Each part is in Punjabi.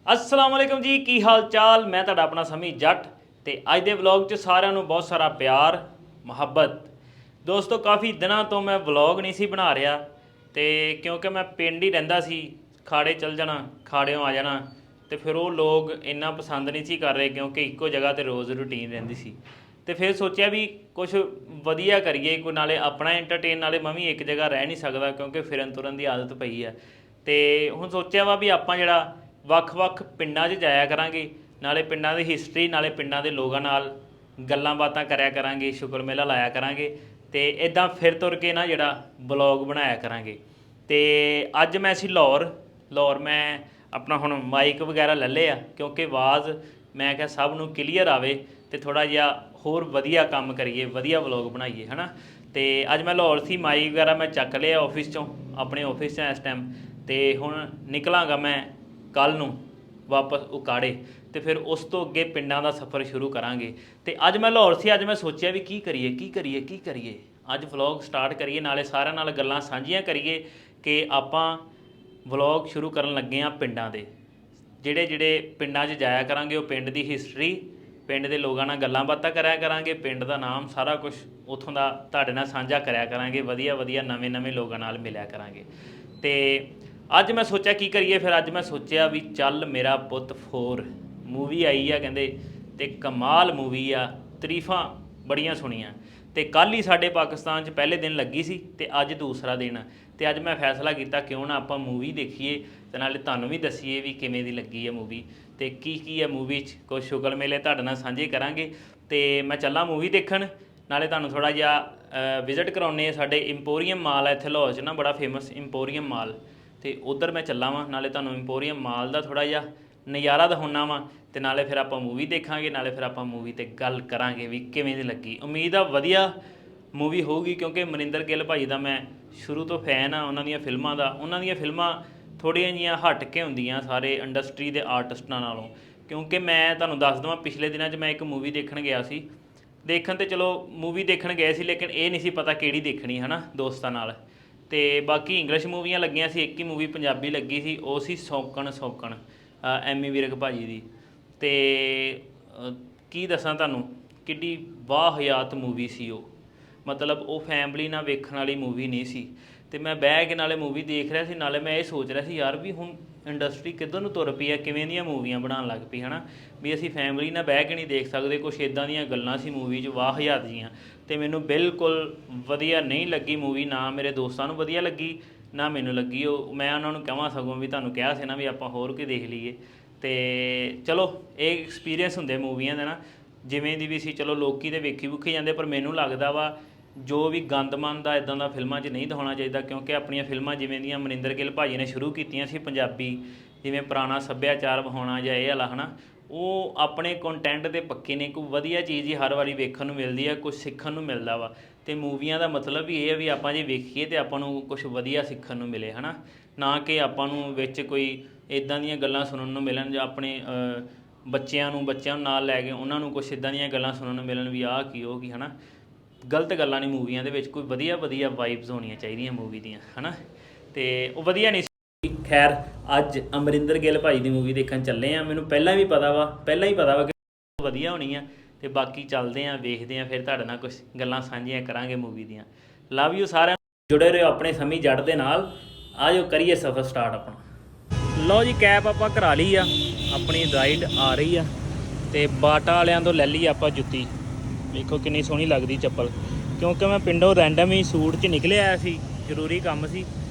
अस्सलाम वालेकुम जी की हाल चाल। मैं तुहाडा अपना समी जट ते अज दे व्लॉग च सारिਆਂ ਨੂੰ बहुत सारा प्यार ਮੁਹੱਬਤ। ਦੋਸਤੋ ਕਾफ़ी ਦਿਨਾਂ ਤੋਂ ਮੈਂ ਵਲੌਗ ਨਹੀਂ ਸੀ ਬਣਾ ਰਿਹਾ ਤੇ ਕਿਉਂਕਿ ਮੈਂ ਪਿੰਡ ਹੀ ਰਹਿੰਦਾ ਸੀ, ਖਾੜੇ ਚਲ ਜਾਣਾ, ਖਾੜਿਓਂ ਆ ਜਾਣਾ ਤੇ ਫਿਰ ਉਹ ਲੋਕ ਇੰਨਾ ਪਸੰਦ ਨਹੀਂ ਸੀ ਕਰ ਰਹੇ ਕਿਉਂਕਿ ਇੱਕੋ ਜਗ੍ਹਾ ਤੇ ਰੋਜ਼ ਰੂਟੀਨ ਰਹਿੰਦੀ ਸੀ। ਤੇ ਫਿਰ ਸੋਚਿਆ ਵੀ ਕੁਝ ਵਧੀਆ ਕਰੀਏ, ਕੋਈ ਨਾਲੇ ਆਪਣਾ ਐਂਟਰਟੇਨ, ਨਾਲੇ ਮੈਂ ਵੀ ਇੱਕ ਜਗ੍ਹਾ ਰਹਿ ਨਹੀਂ ਸਕਦਾ ਕਿਉਂਕਿ ਫਿਰਨ ਤੁਰਨ ਦੀ ਆਦਤ ਪਈ ਆ। ਤੇ ਹੁਣ ਸੋਚਿਆ ਵਾ ਵੀ ਆਪਾਂ ਜਿਹੜਾ ਵੱਖ-ਵੱਖ ਪਿੰਡਾਂ 'ਚ ਜਾਇਆ ਕਰਾਂਗੇ, ਨਾਲੇ ਪਿੰਡਾਂ ਦੀ ਹਿਸਟਰੀ, ਨਾਲੇ ਪਿੰਡਾਂ ਦੇ ਲੋਕਾਂ ਨਾਲ ਗੱਲਾਂ ਬਾਤਾਂ ਕਰਿਆ ਕਰਾਂਗੇ, ਸ਼ੁਕਰ ਮੇਲਾ ਲਾਇਆ ਕਰਾਂਗੇ ਤੇ ਇੱਦਾਂ ਫਿਰ ਤੁਰ ਕੇ ਨਾ ਜਿਹੜਾ ਬਲੌਗ ਬਣਾਇਆ ਕਰਾਂਗੇ। ਤੇ ਅੱਜ ਮੈਂ ਸੀ ਲਾਹੌਰ ਮੈਂ ਆਪਣਾ ਹੁਣ ਮਾਈਕ ਵਗੈਰਾ ਲੈ ਲਏ ਆ ਕਿਉਂਕਿ ਆਵਾਜ਼ ਮੈਂ ਕਿਹਾ ਸਭ ਨੂੰ ਕਲੀਅਰ ਆਵੇ ਤੇ ਥੋੜ੍ਹਾ ਜਿਹਾ ਹੋਰ ਵਧੀਆ ਕੰਮ ਕਰੀਏ, ਵਧੀਆ ਵਲੌਗ ਬਣਾਈਏ, ਹੈ ਨਾ। ਤੇ ਅੱਜ ਮੈਂ ਲਾਹੌਰ ਸੀ, ਮਾਈਕ ਵਗੈਰਾ ਮੈਂ ਚੱਕ ਲਿਆ ਆਫਿਸ 'ਚੋਂ, ਆਪਣੇ ਆਫਿਸ 'ਚ ਇਸ ਟਾਈਮ। ਤੇ ਹੁਣ ਨਿਕਲਾਂਗਾ ਮੈਂ ਕੱਲ੍ਹ ਨੂੰ ਵਾਪਸ ਉਕਾੜੇ ਤੇ ਫਿਰ ਉਸ ਤੋਂ ਅੱਗੇ ਪਿੰਡਾਂ ਦਾ ਸਫ਼ਰ ਸ਼ੁਰੂ ਕਰਾਂਗੇ। ਤੇ ਅੱਜ ਮੈਂ ਲਾਹੌਰ ਸੀ, ਅੱਜ ਮੈਂ ਸੋਚਿਆ ਵੀ ਕੀ ਕਰੀਏ ਅੱਜ ਵਲੌਗ ਸਟਾਰਟ ਕਰੀਏ, ਨਾਲੇ ਸਾਰਿਆਂ ਨਾਲ ਗੱਲਾਂ ਸਾਂਝੀਆਂ ਕਰੀਏ ਕਿ ਆਪਾਂ ਵਲੌਗ ਸ਼ੁਰੂ ਕਰਨ ਲੱਗੇ ਹਾਂ ਪਿੰਡਾਂ ਦੇ। ਜਿਹੜੇ ਪਿੰਡਾਂ 'ਚ ਜਾਇਆ ਕਰਾਂਗੇ ਉਹ ਪਿੰਡ ਦੀ ਹਿਸਟਰੀ, ਪਿੰਡ ਦੇ ਲੋਕਾਂ ਨਾਲ ਗੱਲਾਂ ਬਾਤਾਂ ਕਰਿਆ ਕਰਾਂਗੇ, ਪਿੰਡ ਦਾ ਨਾਮ ਸਾਰਾ ਕੁਝ ਉੱਥੋਂ ਦਾ ਤੁਹਾਡੇ ਨਾਲ ਸਾਂਝਾ ਕਰਿਆ ਕਰਾਂਗੇ, ਵਧੀਆ ਨਵੇਂ ਲੋਕਾਂ ਨਾਲ ਮਿਲਿਆ ਕਰਾਂਗੇ। ਤੇ ਅੱਜ ਮੈਂ ਸੋਚਿਆ ਕੀ ਕਰੀਏ, ਫਿਰ ਅੱਜ ਮੈਂ ਸੋਚਿਆ ਵੀ ਚੱਲ ਮੇਰਾ ਪੁੱਤ 4 ਮੂਵੀ ਆਈ ਆ ਕਹਿੰਦੇ, ਤੇ ਕਮਾਲ ਮੂਵੀ ਆ, ਤਾਰੀਫਾਂ ਬੜੀਆਂ ਸੁਣੀਆਂ। ਤੇ ਕੱਲ੍ਹ ਹੀ ਸਾਡੇ ਪਾਕਿਸਤਾਨ 'ਚ ਪਹਿਲੇ ਦਿਨ ਲੱਗੀ ਸੀ ਤੇ ਅੱਜ ਦੂਸਰਾ ਦਿਨ। ਤੇ ਅੱਜ ਮੈਂ ਫੈਸਲਾ ਕੀਤਾ ਕਿਉਂ ਨਾ ਆਪਾਂ ਮੂਵੀ ਦੇਖੀਏ ਤੇ ਨਾਲੇ ਤੁਹਾਨੂੰ ਵੀ ਦੱਸੀਏ ਵੀ ਕਿਵੇਂ ਦੀ ਲੱਗੀ ਹੈ ਮੂਵੀ ਤੇ ਕੀ ਹੈ ਮੂਵੀ 'ਚ। ਕੁਛ ਸ਼ੁਗਲ ਮੇਲੇ ਤੁਹਾਡੇ ਨਾਲ ਸਾਂਝੇ ਕਰਾਂਗੇ। ਤੇ ਮੈਂ ਚੱਲਾਂ ਮੂਵੀ ਦੇਖਣ, ਨਾਲੇ ਤੁਹਾਨੂੰ ਥੋੜ੍ਹਾ ਜਿਹਾ ਵਿਜ਼ਿਟ ਕਰਾਉਂਦੇ ਆ। ਸਾਡੇ ਇੰਪੋਰੀਅਮ ਮਾਲ ਹੈ ਇੱਥੇ ਲਾਹੌਰ 'ਚ ਨਾ, ਬੜਾ ਫੇਮਸ ਇੰਪੋਰੀਅਮ ਮਾਲ, ਤੇ ਉੱਧਰ ਮੈਂ ਚੱਲਾਂ ਵਾਂ, ਨਾਲੇ ਤੁਹਾਨੂੰ ਇੰਪੋਰੀਅਮ ਮਾਲ ਦਾ ਥੋੜ੍ਹਾ ਜਿਹਾ ਨਜ਼ਾਰਾ ਦਿਖਾਉਣਾ ਵਾ ਤੇ ਨਾਲੇ ਫਿਰ ਆਪਾਂ ਮੂਵੀ ਦੇਖਾਂਗੇ, ਨਾਲੇ ਫਿਰ ਆਪਾਂ ਮੂਵੀ 'ਤੇ ਗੱਲ ਕਰਾਂਗੇ ਵੀ ਕਿਵੇਂ ਦੀ ਲੱਗੀ। ਉਮੀਦ ਆ ਵਧੀਆ ਮੂਵੀ ਹੋਊਗੀ ਕਿਉਂਕਿ ਮਨਿੰਦਰ ਗਿੱਲ ਭਾਈ ਦਾ ਮੈਂ ਸ਼ੁਰੂ ਤੋਂ ਫੈਨ ਆ, ਉਹਨਾਂ ਦੀਆਂ ਫਿਲਮਾਂ ਦਾ। ਉਹਨਾਂ ਦੀਆਂ ਫਿਲਮਾਂ ਥੋੜ੍ਹੀਆਂ ਜਿਹੀਆਂ ਹਟ ਕੇ ਹੁੰਦੀਆਂ ਸਾਰੇ ਇੰਡਸਟਰੀ ਦੇ ਆਰਟਿਸਟਾਂ ਨਾਲੋਂ। ਕਿਉਂਕਿ ਮੈਂ ਤੁਹਾਨੂੰ ਦੱਸ ਦੇਵਾਂ, ਪਿਛਲੇ ਦਿਨਾਂ 'ਚ ਮੈਂ ਇੱਕ ਮੂਵੀ ਦੇਖਣ ਗਿਆ ਸੀ। ਦੇਖਣ ਤੇ ਚਲੋ ਮੂਵੀ ਦੇਖਣ ਗਏ ਸੀ, ਲੇਕਿਨ ਇਹ ਨਹੀਂ ਸੀ ਪਤਾ ਕਿਹੜੀ ਦੇਖਣੀ, ਹੈ ਨਾ, ਦੋਸਤਾਂ ਨਾਲ। ਤੇ ਬਾਕੀ ਇੰਗਲਿਸ਼ ਮੂਵੀਆਂ ਲੱਗੀਆਂ ਸੀ, ਇੱਕ ਹੀ ਮੂਵੀ ਪੰਜਾਬੀ ਲੱਗੀ ਸੀ, ਉਹ ਸੀ ਸੌਕਣ ਐਮੀ ਵਿਰਕ ਭਾਜੀ ਦੀ। ਤੇ ਕੀ ਦੱਸਾਂ ਤੁਹਾਨੂੰ, ਕਿੱਡੀ ਵਾਹਿਯਾਤ ਮੂਵੀ ਸੀ ਉਹ, ਮਤਲਬ ਉਹ ਫੈਮਿਲੀ ਨਾਲ ਵੇਖਣ ਵਾਲੀ ਮੂਵੀ ਨਹੀਂ ਸੀ। ਤੇ ਮੈਂ ਬਹਿ ਕੇ ਨਾਲੇ ਮੂਵੀ ਦੇਖ ਰਿਹਾ ਸੀ, ਨਾਲੇ ਮੈਂ ਇਹ ਸੋਚ ਰਿਹਾ ਸੀ ਯਾਰ ਵੀ ਹੁਣ ਇੰਡਸਟਰੀ ਕਿੱਧਰ ਨੂੰ ਤੁਰ ਪਈ ਆ, ਕਿਵੇਂ ਦੀਆਂ ਮੂਵੀਆਂ ਬਣਾਉਣ ਲੱਗ ਪਈ, ਹੈ ਨਾ, ਵੀ ਅਸੀਂ ਫੈਮਿਲੀ ਨਾਲ ਬਹਿ ਕੇ ਨਹੀਂ ਦੇਖ ਸਕਦੇ। ਕੁਛ ਇੱਦਾਂ ਦੀਆਂ ਗੱਲਾਂ ਸੀ ਮੂਵੀ 'ਚ ਵਾਹਿਯਾਤ ਜੀਆਂ, ਤੇ ਮੈਨੂੰ ਬਿਲਕੁਲ ਵਧੀਆ ਨਹੀਂ ਲੱਗੀ ਮੂਵੀ। ਨਾ ਮੇਰੇ ਦੋਸਤਾਂ ਨੂੰ ਵਧੀਆ ਲੱਗੀ, ਨਾ ਮੈਨੂੰ ਲੱਗੀ। ਉਹ ਮੈਂ ਉਹਨਾਂ ਨੂੰ ਕਹਾਂ ਸਗੋਂ ਵੀ ਤੁਹਾਨੂੰ ਕਿਹਾ ਸੀ ਨਾ ਵੀ ਆਪਾਂ ਹੋਰ ਕੋਈ ਦੇਖ ਲਈਏ। ਤੇ ਚਲੋ ਇਹ ਐਕਸਪੀਰੀਅੰਸ ਹੁੰਦੇ ਮੂਵੀਆਂ ਦੇ ਨਾ, ਜਿਵੇਂ ਦੀ ਵੀ ਸੀ। ਚਲੋ ਲੋਕੀ ਤਾਂ ਵੇਖੀ ਜਾਂਦੇ, ਪਰ ਮੈਨੂੰ ਲੱਗਦਾ ਵਾ ਜੋ ਵੀ ਗੰਦਮੰਦ ਆ ਇੱਦਾਂ ਦਾ ਫਿਲਮਾਂ 'ਚ ਨਹੀਂ ਦਿਖਾਉਣਾ ਚਾਹੀਦਾ। ਕਿਉਂਕਿ ਆਪਣੀਆਂ ਫਿਲਮਾਂ ਜਿਵੇਂ ਦੀਆਂ ਮਨਿੰਦਰ ਗਿੱਲ ਭਾਜੀ ਨੇ ਸ਼ੁਰੂ ਕੀਤੀਆਂ ਸੀ ਪੰਜਾਬੀ, ਜਿਵੇਂ ਪੁਰਾਣਾ ਸੱਭਿਆਚਾਰ ਵਿਖਾਉਣਾ ਜਾਂ ਇਹ ਵਾਲਾ, ਹੈ ਨਾ, ਉਹ ਆਪਣੇ ਕੰਟੈਂਟ ਦੇ ਪੱਕੇ ਨੇ। ਕੋਈ ਵਧੀਆ ਚੀਜ਼ ਹੀ ਹਰ ਵਾਰੀ ਵੇਖਣ ਨੂੰ ਮਿਲਦੀ ਆ, ਕੁਛ ਸਿੱਖਣ ਨੂੰ ਮਿਲਦਾ ਵਾ। ਤੇ ਮੂਵੀਆਂ ਦਾ ਮਤਲਬ ਵੀ ਇਹ ਹੈ ਵੀ ਆਪਾਂ ਜੇ ਵੇਖੀਏ ਤਾਂ ਆਪਾਂ ਨੂੰ ਕੁਛ ਵਧੀਆ ਸਿੱਖਣ ਨੂੰ ਮਿਲੇ, ਹੈ ਨਾ, ਨਾ ਕਿ ਆਪਾਂ ਨੂੰ ਵਿੱਚ ਕੋਈ ਇੱਦਾਂ ਦੀਆਂ ਗੱਲਾਂ ਸੁਣਨ ਨੂੰ ਮਿਲਣ ਜਾਂ ਆਪਣੇ ਬੱਚਿਆਂ ਨੂੰ ਨਾਲ ਲੈ ਕੇ ਉਹਨਾਂ ਨੂੰ ਕੁਛ ਇੱਦਾਂ ਦੀਆਂ ਗੱਲਾਂ ਸੁਣਨ ਨੂੰ ਮਿਲਣ ਵੀ ਆਹ ਕੀ ਉਹ ਕੀ, ਹੈ ਨਾ। ਗਲਤ ਗੱਲਾਂ ਨਹੀਂ ਮੂਵੀਆਂ ਦੇ ਵਿੱਚ, ਕੋਈ ਵਧੀਆ ਵਾਈਬਸ ਹੋਣੀਆਂ ਚਾਹੀਦੀਆਂ ਮੂਵੀ ਦੀਆਂ, ਹੈ ਨਾ। ਤੇ ਉਹ ਵਧੀਆ ਨਹੀਂ ਸੀ। ਖੈਰ ਅੱਜ ਅਮਰਿੰਦਰ ਗਿੱਲ ਭਾਈ ਦੀ ਮੂਵੀ ਦੇਖਣ ਚੱਲੇ ਆ। ਮੈਨੂੰ ਪਹਿਲਾਂ ਹੀ ਪਤਾ ਵਾ ਕਿ ਵਧੀਆ ਹੋਣੀ ਆ। ਤੇ ਬਾਕੀ ਚੱਲਦੇ ਆ, ਵੇਖਦੇ ਆ, ਫਿਰ ਤੁਹਾਡੇ ਨਾਲ ਕੁਛ ਗੱਲਾਂ ਸਾਂਝੀਆਂ ਕਰਾਂਗੇ ਮੂਵੀ ਦੀਆਂ। ਲਵ ਯੂ ਸਾਰਿਆਂ ਨੂੰ, ਜੁੜੇ ਰਹੋ ਆਪਣੇ ਸਮੀ ਜੱਟ ਦੇ ਨਾਲ। ਆ ਜਾਓ ਕਰੀਏ ਸਫ਼ਰ ਸਟਾਰਟ ਆਪਣਾ। ਲਓ ਜੀ, ਕੈਬ ਆਪਾਂ ਕਰਾ ਲਈ ਆ, ਆਪਣੀ ਰਾਈਡ ਆ ਰਹੀ ਆ। ਤੇ ਬਾਟਾ ਵਾਲਿਆਂ ਤੋਂ ਲੈ ਲਈ ਆਪਾਂ ਜੁੱਤੀ, ਵੇਖੋ ਕਿੰਨੀ ਸੋਹਣੀ ਲੱਗਦੀ ਚੱਪਲ। ਕਿਉਂਕਿ ਮੈਂ ਪਿੰਡੋਂ ਰੈਂਡਮ ਹੀ ਸੂਟ 'ਚ ਨਿਕਲਿਆ ਆਇਆ ਸੀ, ਜ਼ਰੂਰੀ ਕੰਮ ਸੀ,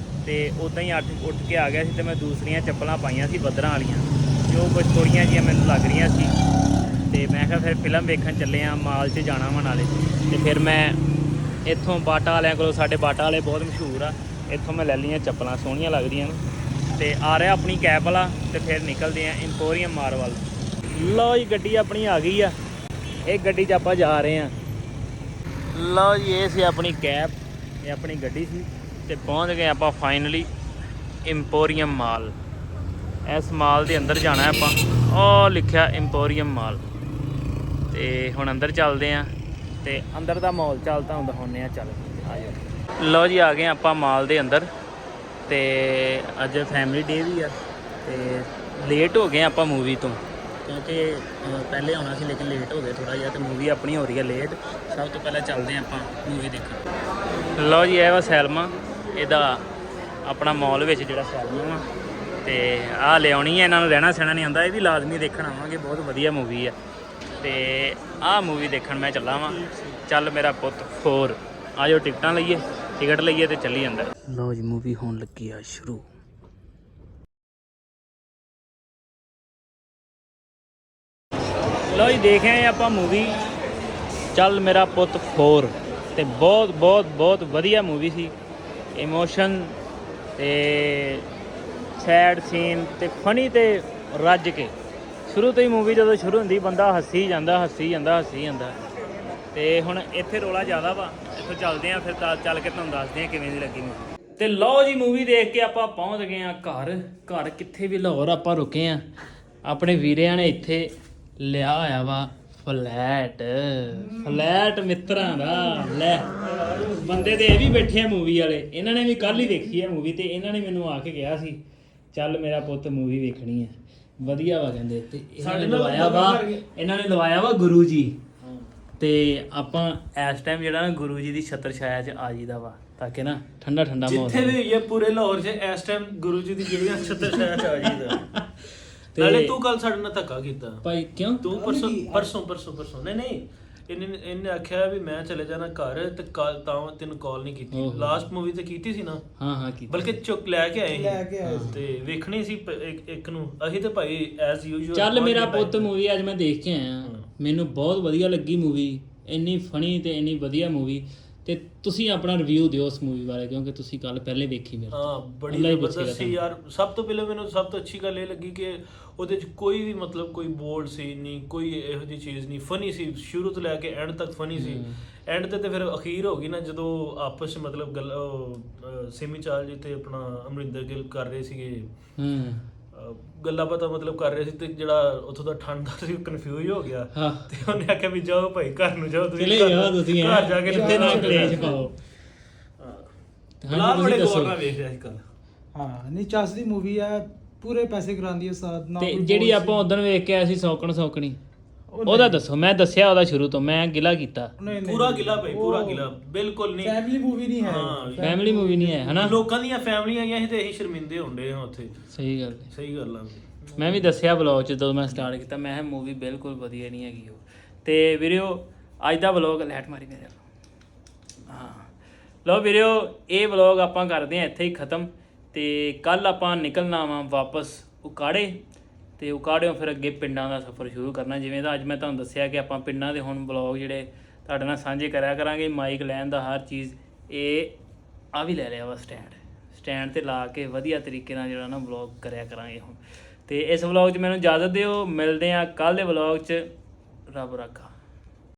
ਤੇ ਉੱਦਾਂ ਹੀ ਉੱਠ ਕੇ ਆ ਗਿਆ ਸੀ। ਤੇ ਮੈਂ ਦੂਸਰੀਆਂ ਚੱਪਲਾਂ ਪਾਈਆਂ ਸੀ ਬੱਦਰਾਂ ਵਾਲੀਆਂ, ਜੋ ਕੁਝ ਥੋੜ੍ਹੀਆਂ ਜਿਹੀਆਂ ਮੈਨੂੰ ਲੱਗ ਰਹੀਆਂ ਸੀ। ਤੇ ਮੈਂ ਕਿਹਾ ਫਿਰ ਫਿਲਮ ਵੇਖਣ ਚੱਲੇ ਆ, ਮਾਲ 'ਚ ਜਾਣਾ ਵਾ ਨਾਲੇ। ਤੇ ਫਿਰ ਮੈਂ ਇੱਥੋਂ ਬਾਟਾ ਵਾਲਿਆਂ ਕੋਲੋਂ, ਸਾਡੇ ਬਾਟਾ ਵਾਲੇ ਬਹੁਤ ਮਸ਼ਹੂਰ ਆ, ਇੱਥੋਂ ਮੈਂ ਲੈ ਲਈਆਂ ਚੱਪਲਾਂ, ਸੋਹਣੀਆਂ ਲੱਗਦੀਆਂ ਨੇ। ਤੇ ਆ ਰਿਹਾ ਆਪਣੀ ਕੈਬ ਵਾਲਾ, ਤੇ ਫਿਰ ਨਿਕਲਦੇ ਆ ਇੰਪੋਰੀਅਮ ਮਾਲ ਵੱਲ। ਲਓ ਜੀ, ਗੱਡੀ ਆਪਣੀ ਆ ਗਈ ਆ, ਇਹ ਗੱਡੀ 'ਚ ਆਪਾਂ ਜਾ ਰਹੇ ਹਾਂ। ਲਓ ਜੀ, ਇਹ ਸੀ ਆਪਣੀ ਕੈਬ, ਇਹ ਆਪਣੀ ਗੱਡੀ ਸੀ। ਤੇ ਪਹੁੰਚ ਗਏ ਆਪਾਂ ਫਾਈਨਲੀ ਇੰਪੋਰੀਅਮ ਮਾਲ। ਇਸ ਮਾਲ ਦੇ ਅੰਦਰ ਜਾਣਾ ਆਪਾਂ, ਉਹ ਲਿਖਿਆ ਇੰਪੋਰੀਅਮ ਮਾਲ। ਤੇ ਹੁਣ ਅੰਦਰ ਚੱਲਦੇ ਹਾਂ, ਤੇ ਅੰਦਰ ਦਾ ਮਾਹੌਲ ਚਾਲ ਤੁਹਾਨੂੰ ਦਿਖਾਉਂਦੇ ਹਾਂ। ਚੱਲ ਆ ਜਾਓ। ਲਓ ਜੀ, ਆ ਗਏ ਆਪਾਂ ਮਾਲ ਦੇ ਅੰਦਰ। ਤੇ ਅੱਜ ਫੈਮਿਲੀ ਡੇ ਵੀ ਆ, ਤੇ ਲੇਟ ਹੋ ਗਏ ਆਪਾਂ ਮੂਵੀ ਤੋਂ, ਕਿਉਂਕਿ ਪਹਿਲੇ ਆਉਣਾ ਸੀ ਲੇਕਿਨ ਲੇਟ ਹੋ ਗਏ ਥੋੜਾ ਜਿਹਾ, ਤੇ ਮੂਵੀ ਆਪਣੀ ਹੋ ਰਹੀ ਹੈ ਲੇਟ। ਸਭ ਤੋਂ ਪਹਿਲਾਂ ਚੱਲਦੇ ਹਾਂ ਆਪਾਂ ਮੂਵੀ ਦੇਖਣ। ਲਓ ਜੀ, ਇਹ ਵਾ ਸੈਲਮਾ, ਇਹਦਾ ਆਪਣਾ ਮਾਲ ਵਿੱਚ ਜਿਹੜਾ ਸੈਲਮਾ ਵਾ, ਤੇ ਆਹ ਲਿਆਉਣੀ ਹੈ। ਇਹਨਾਂ ਨੂੰ ਰਹਿਣਾ ਸਹਿਣਾ ਨਹੀਂ ਆਉਂਦਾ, ਇਹ ਵੀ ਲਾਜ਼ਮੀ ਦੇਖਣ ਆਵਾਂਗੇ, ਬਹੁਤ ਵਧੀਆ ਮੂਵੀ ਆ। ਤੇ ਆਹ ਮੂਵੀ ਦੇਖਣ ਮੈਂ ਚੱਲਾ ਵਾਂ, ਚੱਲ ਮੇਰਾ ਪੁੱਤ 4। ਆ ਜਾਓ ਟਿਕਟਾਂ ਲਈਏ, ਟਿਕਟ ਲਈਏ ਤੇ ਚੱਲੀ ਅੰਦਰ। ਲਓ ਜੀ, ਮੂਵੀ ਹੋਣ ਲੱਗੀ ਆ ਸ਼ੁਰੂ। ਲਓ ਜੀ, ਦੇਖ ਆਏ ਆਪਾਂ ਮੂਵੀ ਚੱਲ ਮੇਰਾ ਪੁੱਤ 4, ਤੇ ਬਹੁਤ ਬਹੁਤ ਬਹੁਤ ਵਧੀਆ ਮੂਵੀ ਸੀ। ਇਮੋਸ਼ਨ ਤੇ ਸੈਡ ਸੀਨ ਤੇ ਫਨੀ ਤੇ ਰੱਜ ਕੇ ਸ਼ੁਰੂ ਤੋਂ ਹੀ ਮੂਵੀ ਜਦੋਂ ਸ਼ੁਰੂ ਹੁੰਦੀ ਬੰਦਾ ਹੱਸੀ ਜਾਂਦਾ ਹੱਸੀ ਜਾਂਦਾ ਹੱਸੀ ਜਾਂਦਾ। ਤੇ ਹੁਣ ਇੱਥੇ ਰੌਲਾ ਜ਼ਿਆਦਾ ਵਾ, ਇੱਥੋਂ ਚੱਲਦੇ ਆ ਫਿਰ ਚੱਲ ਕੇ ਤੁਹਾਨੂੰ ਦੱਸਦੇ ਆ ਕਿਵੇਂ ਦੀ ਲੱਗੀ ਮੂਵੀ। ਤੇ ਲਓ ਜੀ, ਮੂਵੀ ਦੇਖ ਕੇ ਆਪਾਂ ਪਹੁੰਚ ਗਏ ਆ ਘਰ। ਘਰ ਕਿੱਥੇ ਵੀ ਲਾਹੌਰ ਆਪਾਂ ਰੁਕੇ ਆ, ਆਪਣੇ ਵੀਰਿਆਂ ਨੇ ਇੱਥੇ ਲਿਆ ਹੋਇਆ ਵਾ ਫਲੈਟ। ਫਲੈਟ ਮਿੱਤਰਾਂ ਦਾ ਲੈ, ਬੰਦੇ ਤੇ ਇਹ ਵੀ ਬੈਠੇ ਆ ਮੂਵੀ ਵਾਲੇ, ਇਹਨਾਂ ਨੇ ਵੀ ਕੱਲ ਹੀ ਦੇਖੀ ਹੈ ਮੂਵੀ, ਤੇ ਇਹਨਾਂ ਨੇ ਮੈਨੂੰ ਆ ਕੇ ਕਿਹਾ ਸੀ ਚੱਲ ਮੇਰਾ ਪੁੱਤ ਮੂਵੀ ਵੇਖਣੀ ਹੈ, ਵਧੀਆ ਵਾ ਕਹਿੰਦੇ। ਤੇ ਇਹਨਾਂ ਨੇ ਲਵਾਇਆ ਵਾ ਗੁਰੂ ਜੀ। ਤੇ ਆਪਾਂ ਇਸ ਟਾਈਮ ਜਿਹੜਾ ਨਾ ਗੁਰੂ ਜੀ ਦੀ ਛਤਰ ਛਾਇਆ 'ਚ ਆ ਜੀਦਾ ਵਾ, ਤਾਂ ਕਿ ਨਾ ਠੰਡਾ ਠੰਡਾ ਮੌਸਮ ਜਿੱਥੇ ਵੀ ਹੋਈਏ ਪੂਰੇ ਲਾਹੌਰ 'ਚ ਇਸ ਟਾਈਮ ਗੁਰੂ ਜੀ ਦੀ ਜਿਹੜੀਆਂ ਛਤਰ ਛਾਇਆ 'ਚ ਆ ਜੀਦਾ। ਨਾਲੇ ਤੂੰ ਕੱਲ ਸਾਡੇ ਨਾਲ ਧੱਕਾ ਕੀਤਾ ਭਾਈ। ਕਿਉਂ? ਤੂੰ ਪਰਸੋਂ ਨਹੀਂ ਇਹਨੇ ਆਖਿਆ ਵੀ ਮੈਂ ਚਲੇ ਜਾਣਾ ਘਰ, ਤੇ ਕੱਲ ਤਾਂ ਤੈਨੂੰ ਕਾਲ ਨਹੀਂ ਕੀਤੀ। ਲਾਸਟ ਮੂਵੀ ਤੇ ਕੀਤੀ ਸੀ ਨਾ? ਹਾਂ ਕੀਤੀ, ਬਲਕਿ ਚੁੱਕ ਲੈ ਕੇ ਆਏ ਤੇ ਵੇਖਣੀ ਸੀ ਇੱਕ ਨੂੰ ਅਸੀਂ ਤੇ ਭਾਈ ਐਸ ਯੂਜੂਅਲ। ਚੱਲ ਮੇਰਾ ਪੁੱਤ ਮੂਵੀ ਅੱਜ ਮੈਂ ਦੇਖ ਕੇ ਆਇਆ, ਮੈਨੂੰ ਬਹੁਤ ਵਧੀਆ ਲੱਗੀ ਮੂਵੀ, ਇੰਨੀ ਫਨੀ ਤੇ ਇੰਨੀ ਵਧੀਆ ਮੂਵੀ। ਤੇ ਤੁਸੀਂ ਆਪਣਾ ਰਿਵਿਊ ਦਿਓ ਉਸ ਮੂਵੀ ਬਾਰੇ, ਕਿਉਂਕਿ ਤੁਸੀਂ ਕੱਲ ਪਹਿਲੇ ਵੇਖੀ ਮੇਰੇ ਤੋਂ। ਹਾਂ, ਬੜੀ ਜ਼ਬਰਦਸਤ ਸੀ ਯਾਰ। ਸਭ ਤੋਂ ਪਹਿਲਾਂ ਮੈਨੂੰ ਸਭ ਤੋਂ ਅੱਛੀ ਗੱਲ ਇਹ ਲੱਗੀ ਕਿ ਉਹਦੇ 'ਚ ਕੋਈ ਵੀ ਮਤਲਬ ਕੋਈ ਬੋਲਡ ਸੀ ਨਹੀਂ, ਕੋਈ ਇਹੋ ਜਿਹੀ ਚੀਜ਼ ਨਹੀਂ, ਫਨੀ ਸੀ ਸ਼ੁਰੂ ਤੋਂ ਲੈ ਕੇ ਐਂਡ ਤੱਕ ਫਨੀ ਸੀ। ਐਂਡ ਤੇ ਫਿਰ ਅਖੀਰ ਹੋ ਗਈ ਨਾ, ਜਦੋਂ ਆਪਸ 'ਚ ਮਤਲਬ ਗੱਲ ਸਿਮੀ ਚਾਲ ਜੀ ਤੇ ਆਪਣਾ ਅਮਰਿੰਦਰ ਗਿੱਲ ਕਰ ਰਹੇ ਸੀਗੇ ਗੱਲਾਂ ਬਾਤਾਂ ਮਤਲਬ ਕਰ ਰਹੇ ਸੀ, ਤੇ ਜਿਹੜਾ ਉੱਥੋਂ ਦਾ ਠੰਡਾ ਸੀ ਕਨਫਿਊਜ਼ ਹੋ ਗਿਆ। ਤੇ ਉਹਨੇ ਆਖਿਆ ਵੀ ਜਾਓ ਭਾਈ ਘਰ ਨੂੰ ਜਾਓ, ਤੁਸੀਂ ਘਰ ਜਾ ਕੇ ਕਿੱਥੇ ਨਾ ਕਲੇਸ਼ ਪਾਓ। ਬਲਾਲ ਬੜੇ ਗੌਰ ਨਾਲ ਵੇਖ ਰਿਹਾ ਸੀ ਕੱਲ। ਹਾਂ, ਨਹੀਂ ਚੱਸ ਦੀ ਮੂਵੀ ਆ, ਪੂਰੇ ਪੈਸੇ ਕਰਾਉਂਦੀ ਹੈ ਸਾਥ ਨਾਲ। ਤੇ ਜਿਹੜੀ ਆਪਾਂ ਉਦੋਂ ਵੇਖ ਕੇ ਆਏ ਸੀ ਸੌਕਣੀ, ਉਹਦਾ ਦੱਸੋ। ਮੈਂ ਦੱਸਿਆ ਉਹਦਾ ਸ਼ੁਰੂ ਤੋਂ, ਮੈਂ ਗਿਲਾ ਕੀਤਾ ਪੂਰਾ ਗਿਲਾ ਭਾਈ, ਪੂਰਾ ਗਿਲਾ ਬਿਲਕੁਲ ਨਹੀਂ। ਫੈਮਿਲੀ ਮੂਵੀ ਨਹੀਂ ਹੈ, ਫੈਮਿਲੀ ਮੂਵੀ ਨਹੀਂ ਹੈ ਹਨਾ। ਲੋਕਾਂ ਦੀਆਂ ਫੈਮਲੀਆਂ ਆਈਆਂ ਸੀ ਤੇ ਅਸੀਂ ਸ਼ਰਮਿੰਦੇ ਹੁੰਦੇ ਹਾਂ ਉੱਥੇ। ਸਹੀ ਗੱਲ ਆ। ਮੈਂ ਵੀ ਦੱਸਿਆ ਵਲੌਗ 'ਚ ਜਦੋਂ ਮੈਂ ਸਟਾਰਟ ਕੀਤਾ, ਮੈਂ ਕਿਹਾ ਮੂਵੀ ਬਿਲਕੁਲ ਵਧੀਆ ਨਹੀਂ ਹੈਗੀ ਉਹ। ਤੇ ਵੀਰਿਓ ਅੱਜ ਦਾ ਵਲੌਗ ਲੈਟ ਮਾਰੀ ਮੇਰੇ ਹਾਂ। ਲਓ ਵੀਰਿਓ, ਇਹ ਵਲੌਗ ਆਪਾਂ ਕਰਦੇ ਹਾਂ ਇੱਥੇ ਹੀ ਖ਼ਤਮ। ਤੇ ਕੱਲ ਆਪਾਂ ਨਿਕਲਣਾ ਵਾ ਵਾਪਸ ਉਕਾੜੇ, ਤੇ ਉਕਾੜਿਓਂ ਫਿਰ ਅੱਗੇ ਪਿੰਡਾਂ ਦਾ ਸਫ਼ਰ ਸ਼ੁਰੂ ਕਰਨਾ। ਜਿਵੇਂ ਦਾ ਅੱਜ ਮੈਂ ਤੁਹਾਨੂੰ ਦੱਸਿਆ ਕਿ ਆਪਾਂ ਪਿੰਡਾਂ ਦੇ ਹੁਣ ਵਲੌਗ ਜਿਹੜੇ ਤੁਹਾਡੇ ਨਾਲ ਸਾਂਝੇ ਕਰਿਆ ਕਰਾਂਗੇ। ਮਾਈਕ ਲੈਣ ਦਾ ਹਰ ਚੀਜ਼, ਇਹ ਆ ਵੀ ਲੈ ਲਿਆ ਵਾ ਸਟੈਂਡ ਤੇ ਲਾ ਕੇ ਵਧੀਆ ਤਰੀਕੇ ਨਾਲ ਜਿਹੜਾ ਨਾ ਵਲੌਗ ਕਰਿਆ ਕਰਾਂਗੇ ਹੁਣ। ਤੇ ਇਸ ਵਲੌਗ 'ਚ ਮੈਨੂੰ ਇਜਾਜ਼ਤ ਦਿਓ, ਮਿਲਦੇ ਹਾਂ ਕੱਲ੍ਹ ਦੇ ਵਲੌਗ 'ਚ। ਰੱਬ ਰਾਖਾ।